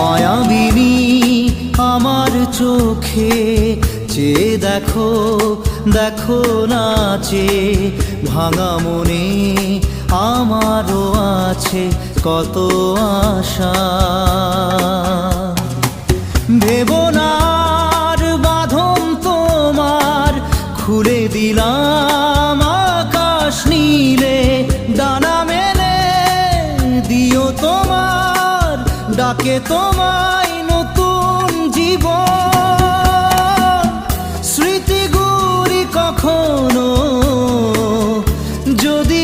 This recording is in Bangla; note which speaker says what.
Speaker 1: মায়াবিনী আমার চোখে চেয়ে দেখো, দেখো নাচে ভাঙা মনে আমারও আছে কত আশা। ভেবনার বাঁধন তোমার খুলে দিলাম আকাশ নীলে, ডানা মেলে দিও তোমার ডাকে তোমায় নতুন জীবন। স্মৃতিগুলি কখনো যদি